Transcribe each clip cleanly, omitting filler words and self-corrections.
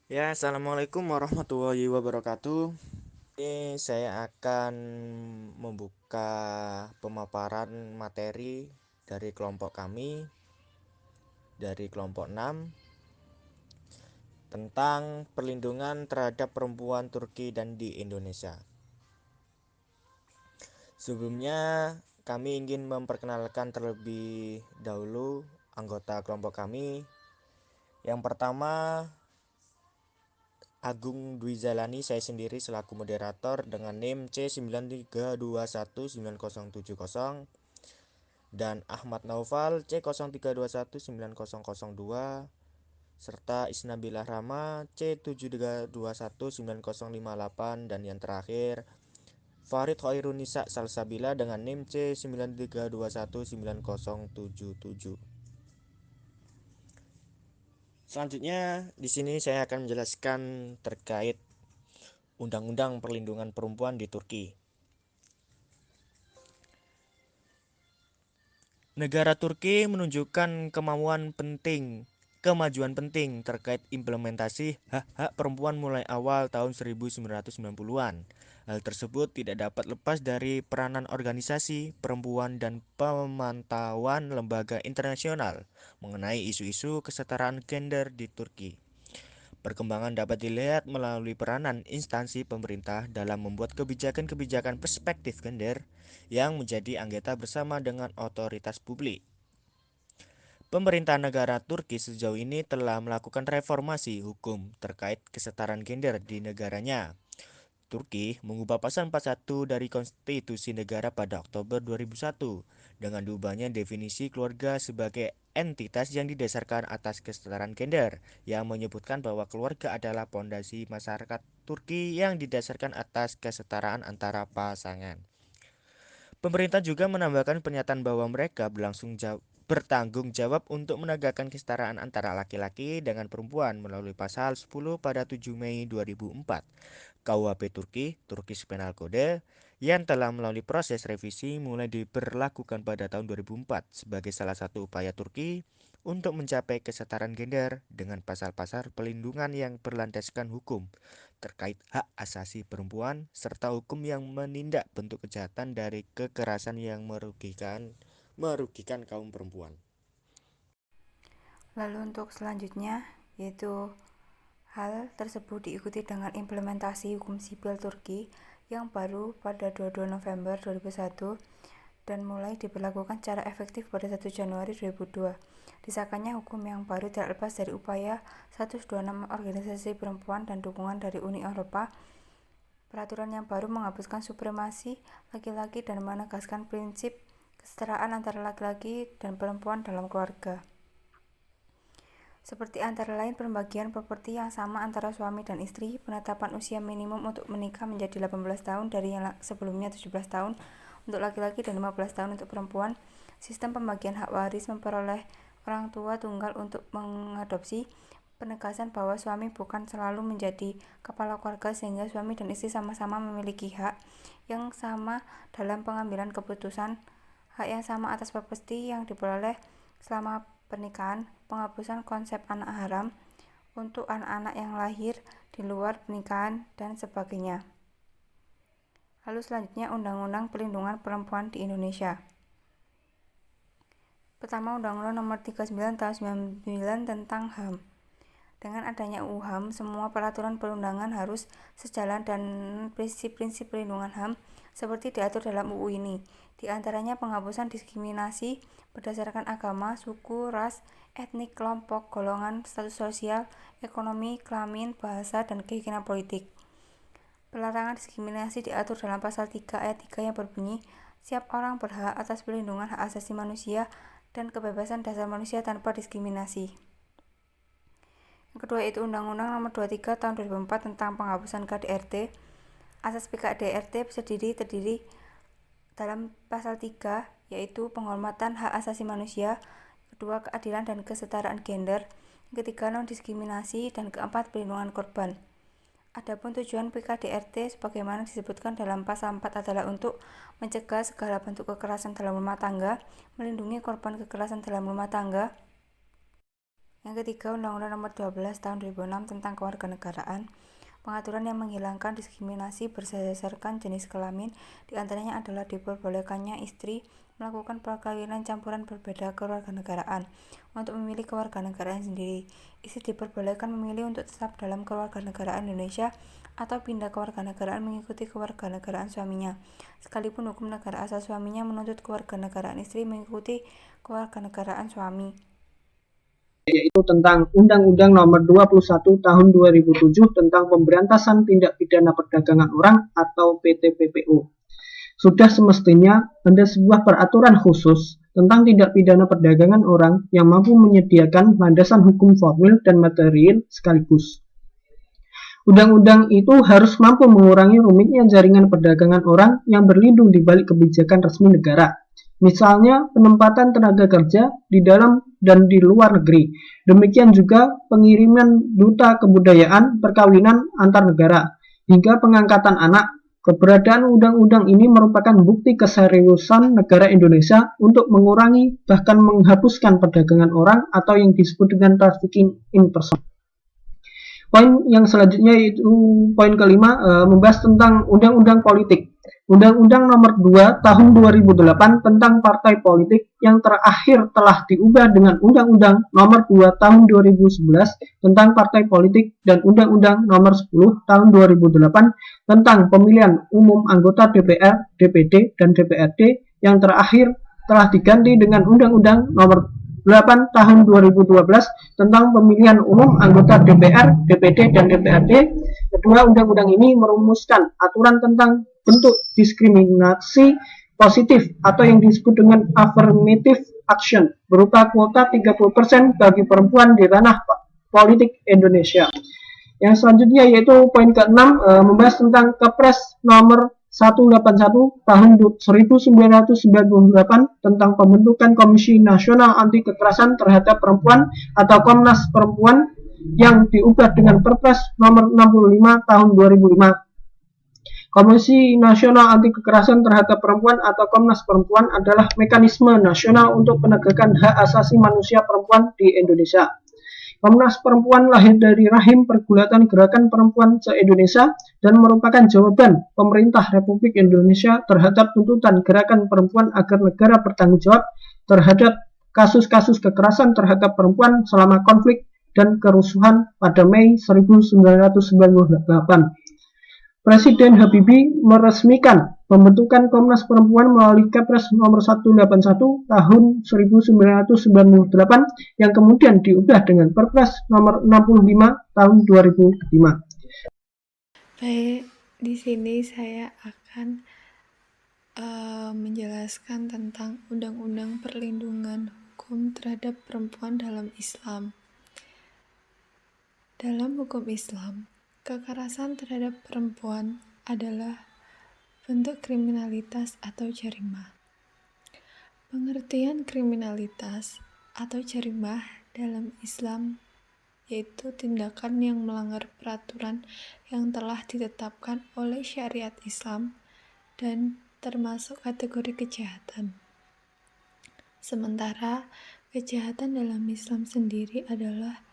Ya, Assalamualaikum warahmatullahi wabarakatuh. Ini saya akan membuka pemaparan materi dari kelompok kami, dari kelompok 6, tentang perlindungan terhadap perempuan Turki dan di Indonesia. Sebelumnya, kami ingin memperkenalkan terlebih dahulu anggota kelompok kami. Yang pertama, Agung Dwi Zalani, saya sendiri selaku moderator dengan NIM C93219070, dan Ahmad Naufal C03219002, serta Isnabilah Rama C73219058, dan yang terakhir Farid Khairunisa Salsabila dengan NIM C93219077. Selanjutnya di sini saya akan menjelaskan terkait Undang-Undang Perlindungan Perempuan di Turki. Negara Turki menunjukkan kemajuan penting terkait implementasi hak-hak perempuan mulai awal tahun 1990-an. Hal tersebut tidak dapat lepas dari peranan organisasi perempuan dan pemantauan lembaga internasional mengenai isu-isu kesetaraan gender di Turki. Perkembangan dapat dilihat melalui peranan instansi pemerintah dalam membuat kebijakan-kebijakan perspektif gender yang menjadi anggota bersama dengan otoritas publik. Pemerintah negara Turki sejauh ini telah melakukan reformasi hukum terkait kesetaraan gender di negaranya. Turki mengubah pasal 41 dari konstitusi negara pada Oktober 2001 dengan diubahnya definisi keluarga sebagai entitas yang didasarkan atas kesetaraan gender, yang menyebutkan bahwa keluarga adalah pondasi masyarakat Turki yang didasarkan atas kesetaraan antara pasangan. Pemerintah juga menambahkan pernyataan bahwa mereka bertanggung jawab untuk menegakkan kesetaraan antara laki-laki dengan perempuan melalui pasal 10 pada 7 Mei 2004 KUHP Turki, Turkish Penal Code, yang telah melalui proses revisi mulai diberlakukan pada tahun 2004 sebagai salah satu upaya Turki untuk mencapai kesetaraan gender dengan pasal-pasal perlindungan yang berlandaskan hukum terkait hak asasi perempuan serta hukum yang menindak bentuk kejahatan dari kekerasan yang merugikan kaum perempuan. Lalu untuk selanjutnya yaitu hal tersebut diikuti dengan implementasi hukum sipil Turki yang baru pada 22 November 2001 dan mulai diberlakukan secara efektif pada 1 Januari 2002. Disahkannya hukum yang baru tidak lepas dari upaya 126 organisasi perempuan dan dukungan dari Uni Eropa. Peraturan yang baru menghapuskan supremasi laki-laki dan menegaskan prinsip kesetaraan antara laki-laki dan perempuan dalam keluarga. Seperti antara lain pembagian properti yang sama antara suami dan istri, penetapan usia minimum untuk menikah menjadi 18 tahun dari yang sebelumnya 17 tahun untuk laki-laki dan 15 tahun untuk perempuan, sistem pembagian hak waris memperoleh orang tua tunggal untuk mengadopsi, penegasan bahwa suami bukan selalu menjadi kepala keluarga sehingga suami dan istri sama-sama memiliki hak yang sama dalam pengambilan keputusan, hak yang sama atas properti yang diperoleh selama pernikahan, penghapusan konsep anak haram untuk anak-anak yang lahir di luar pernikahan, dan sebagainya. Lalu selanjutnya Undang-Undang Perlindungan Perempuan di Indonesia. Pertama, Undang-Undang Nomor 39 Tahun 99 tentang HAM. Dengan adanya UU HAM, semua peraturan perundangan harus sejalan dan prinsip-prinsip perlindungan HAM seperti diatur dalam UU ini. Di antaranya penghapusan diskriminasi berdasarkan agama, suku, ras, etnik, kelompok, golongan, status sosial, ekonomi, kelamin, bahasa, dan keyakinan politik. Pelarangan diskriminasi diatur dalam pasal 3 ayat 3 yang berbunyi, setiap orang berhak atas perlindungan hak asasi manusia dan kebebasan dasar manusia tanpa diskriminasi. Yang kedua itu Undang-Undang Nomor 23 Tahun 2004 tentang penghapusan KDRT. Asas PKDRT terdiri dalam pasal 3 yaitu penghormatan hak asasi manusia, kedua keadilan dan kesetaraan gender, ketiga non-diskriminasi, dan keempat perlindungan korban. Adapun tujuan PKDRT sebagaimana disebutkan dalam pasal 4 adalah untuk mencegah segala bentuk kekerasan dalam rumah tangga, melindungi korban kekerasan dalam rumah tangga, Yang ketiga, Undang-Undang Nomor 12 Tahun 2006 tentang Kewarganegaraan. Pengaturan yang menghilangkan diskriminasi berdasarkan jenis kelamin, diantaranya adalah diperbolehkannya istri melakukan perkawinan campuran berbeda kewarganegaraan. Untuk memilih kewarganegaraan sendiri, istri diperbolehkan memilih untuk tetap dalam kewarganegaraan Indonesia atau pindah kewarganegaraan mengikuti kewarganegaraan suaminya, sekalipun hukum negara asal suaminya menuntut kewarganegaraan istri mengikuti kewarganegaraan suami. Yaitu tentang Undang-Undang Nomor 21 Tahun 2007 tentang Pemberantasan Tindak Pidana Perdagangan Orang atau PTPPO. Sudah semestinya ada sebuah peraturan khusus tentang tindak pidana perdagangan orang yang mampu menyediakan landasan hukum formil dan material sekaligus. Undang-undang itu harus mampu mengurangi rumitnya jaringan perdagangan orang yang berlindung di balik kebijakan resmi negara. Misalnya penempatan tenaga kerja di dalam dan di luar negeri. Demikian juga pengiriman duta kebudayaan perkawinan antar negara, hingga pengangkatan anak. Keberadaan undang-undang ini merupakan bukti keseriusan negara Indonesia untuk mengurangi bahkan menghapuskan perdagangan orang atau yang disebut dengan trafficking in person. Poin yang selanjutnya yaitu poin kelima, membahas tentang undang-undang politik. Undang-Undang Nomor 2 Tahun 2008 tentang partai politik yang terakhir telah diubah dengan Undang-Undang Nomor 2 Tahun 2011 tentang partai politik dan Undang-Undang Nomor 10 Tahun 2008 tentang pemilihan umum anggota DPR, DPD, dan DPRD yang terakhir telah diganti dengan Undang-Undang Nomor 8 Tahun 2012 tentang pemilihan umum anggota DPR, DPD, dan DPRD. Kedua undang-undang ini merumuskan aturan tentang bentuk diskriminasi positif atau yang disebut dengan affirmative action berupa kuota 30% bagi perempuan di ranah politik Indonesia. Yang selanjutnya yaitu poin ke-6, membahas tentang Kepres nomor 181 tahun 1998 tentang pembentukan Komisi Nasional Anti Kekerasan Terhadap Perempuan atau Komnas Perempuan yang diubah dengan Perpres nomor 65 tahun 2005. Komisi Nasional Anti Kekerasan Terhadap Perempuan atau Komnas Perempuan adalah mekanisme nasional untuk penegakan hak asasi manusia perempuan di Indonesia. Komnas Perempuan lahir dari rahim Pergulatan Gerakan Perempuan se-Indonesia dan merupakan jawaban pemerintah Republik Indonesia terhadap tuntutan Gerakan Perempuan agar negara bertanggung jawab terhadap kasus-kasus kekerasan terhadap perempuan selama konflik dan kerusuhan pada Mei 1998. Presiden Habibie meresmikan pembentukan Komnas Perempuan melalui Kepres nomor 181 tahun 1998 yang kemudian diubah dengan Perpres nomor 65 tahun 2005. Baik, di sini saya akan menjelaskan tentang Undang-Undang Perlindungan Hukum Terhadap Perempuan dalam Islam. Dalam hukum Islam, kekerasan terhadap perempuan adalah bentuk kriminalitas atau jarimah. Pengertian kriminalitas atau jarimah dalam Islam yaitu tindakan yang melanggar peraturan yang telah ditetapkan oleh syariat Islam dan termasuk kategori kejahatan. Sementara kejahatan dalam Islam sendiri adalah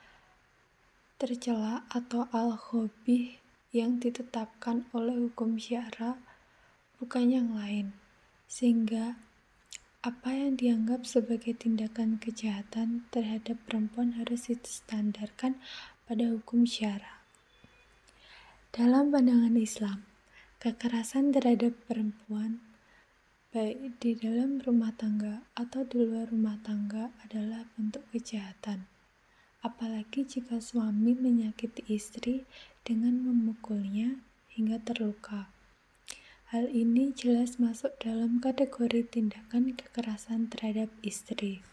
tercela atau al-khabih yang ditetapkan oleh hukum syara, bukan yang lain, sehingga apa yang dianggap sebagai tindakan kejahatan terhadap perempuan harus distandarkan pada hukum syara. Dalam pandangan Islam, kekerasan terhadap perempuan, baik di dalam rumah tangga atau di luar rumah tangga, adalah bentuk kejahatan. Apalagi jika suami menyakiti istri dengan memukulnya hingga terluka. Hal ini jelas masuk dalam kategori tindakan kekerasan terhadap istri.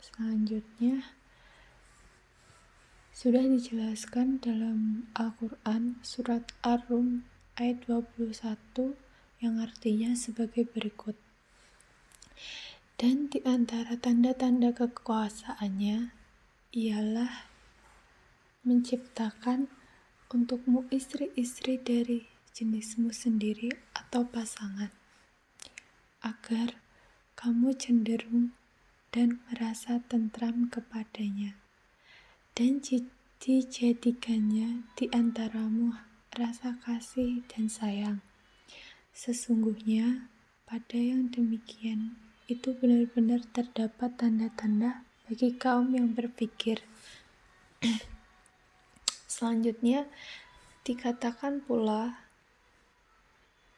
Selanjutnya, sudah dijelaskan dalam Al-Quran surat Ar-Rum ayat 21 yang artinya sebagai berikut. Dan di antara tanda-tanda kekuasaannya ialah menciptakan untukmu istri-istri dari jenismu sendiri atau pasangan, agar kamu cenderung dan merasa tentram kepadanya. Dan dijadikannya di antaramu rasa kasih dan sayang. Sesungguhnya pada yang demikian itu benar-benar terdapat tanda-tanda bagi kaum yang berpikir. Selanjutnya dikatakan pula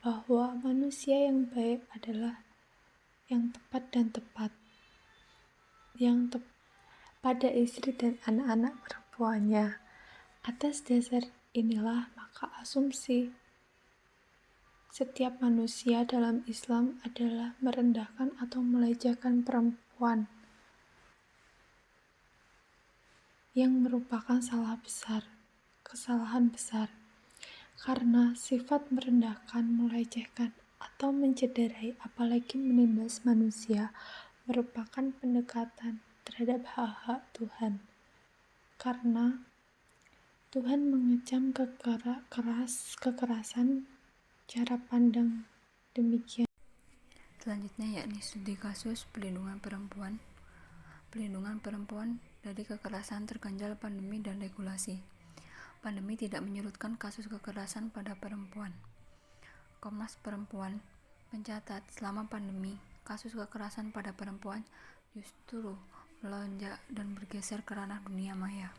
bahwa manusia yang baik adalah yang tepat dan tepat, pada istri dan anak-anak perempuannya. Atas dasar inilah maka asumsi setiap manusia dalam Islam adalah merendahkan atau melecehkan perempuan, yang merupakan kesalahan besar. Karena sifat merendahkan, melecehkan, atau mencederai, apalagi menindas manusia, merupakan pendekatan terhadap hak-hak Tuhan. Karena Tuhan mengecam kekerasan cara pandang demikian. Selanjutnya yakni studi kasus pelindungan perempuan dari kekerasan terganjal pandemi dan regulasi. Pandemi tidak menyurutkan kasus kekerasan pada perempuan. Komnas Perempuan mencatat selama pandemi, kasus kekerasan pada perempuan justru melonjak dan bergeser ke ranah dunia maya.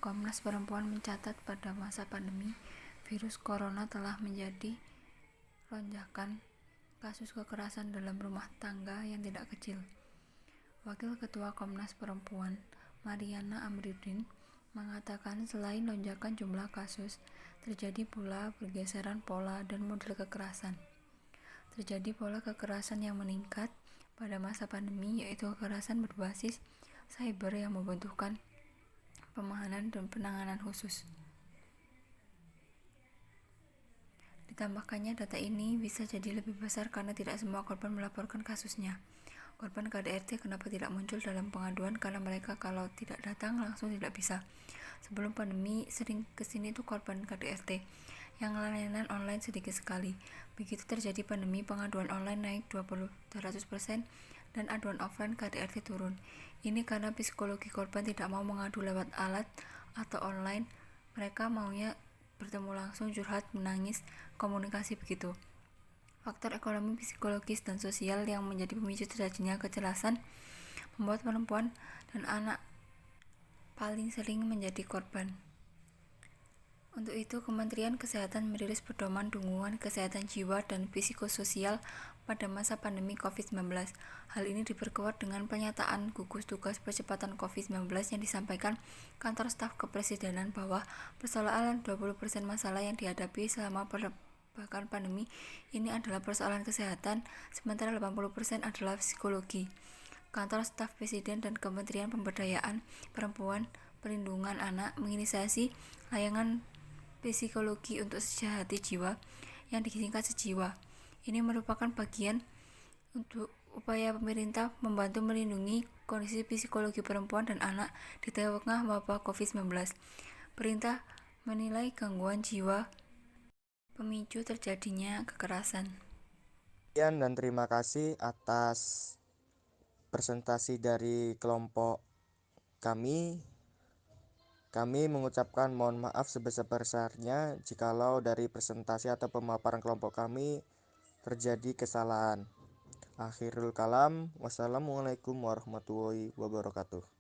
Komnas Perempuan mencatat pada masa pandemi, virus corona telah menjadi lonjakan kasus kekerasan dalam rumah tangga yang tidak kecil. Wakil Ketua Komnas Perempuan, Mariana Amriudin, mengatakan selain lonjakan jumlah kasus, terjadi pula pergeseran pola dan model kekerasan. Terjadi pola kekerasan yang meningkat pada masa pandemi, yaitu kekerasan berbasis cyber yang membutuhkan pemahaman dan penanganan khusus. Ditambahkannya, data ini bisa jadi lebih besar karena tidak semua korban melaporkan kasusnya. Korban KDRT kenapa tidak muncul dalam pengaduan? Karena mereka kalau tidak datang langsung tidak bisa. Sebelum pandemi sering kesini tuh korban KDRT yang layanan online sedikit sekali. Begitu terjadi pandemi, pengaduan online naik 200% dan aduan offline KDRT turun. Ini karena psikologi korban tidak mau mengadu lewat alat atau online. Mereka maunya bertemu langsung, curhat, menangis, komunikasi begitu. Faktor ekonomi, psikologis, dan sosial yang menjadi pemicu terjadinya kecelasan membuat perempuan dan anak paling sering menjadi korban. Untuk itu, Kementerian Kesehatan merilis pedoman dukungan kesehatan jiwa dan psikososial pada masa pandemi COVID-19. Hal ini diperkuat dengan pernyataan gugus tugas percepatan COVID-19 yang disampaikan kantor staf kepresidenan bahwa persoalan 20% masalah yang dihadapi selama bahkan pandemi ini adalah persoalan kesehatan, sementara 80% adalah psikologi. Kantor staf presiden dan Kementerian Pemberdayaan Perempuan Perlindungan Anak menginisiasi layanan psikologi untuk sehati jiwa yang disingkat Sejiwa. Ini merupakan bagian untuk upaya pemerintah membantu melindungi kondisi psikologi perempuan dan anak di tengah wabah COVID-19. Perintah menilai gangguan jiwa pemicu terjadinya kekerasan. Sekian dan terima kasih atas presentasi dari kelompok kami. Kami mengucapkan mohon maaf sebesar-besarnya jikalau dari presentasi atau pemaparan kelompok kami terjadi kesalahan. Akhirul kalam, wassalamualaikum warahmatullahi wabarakatuh.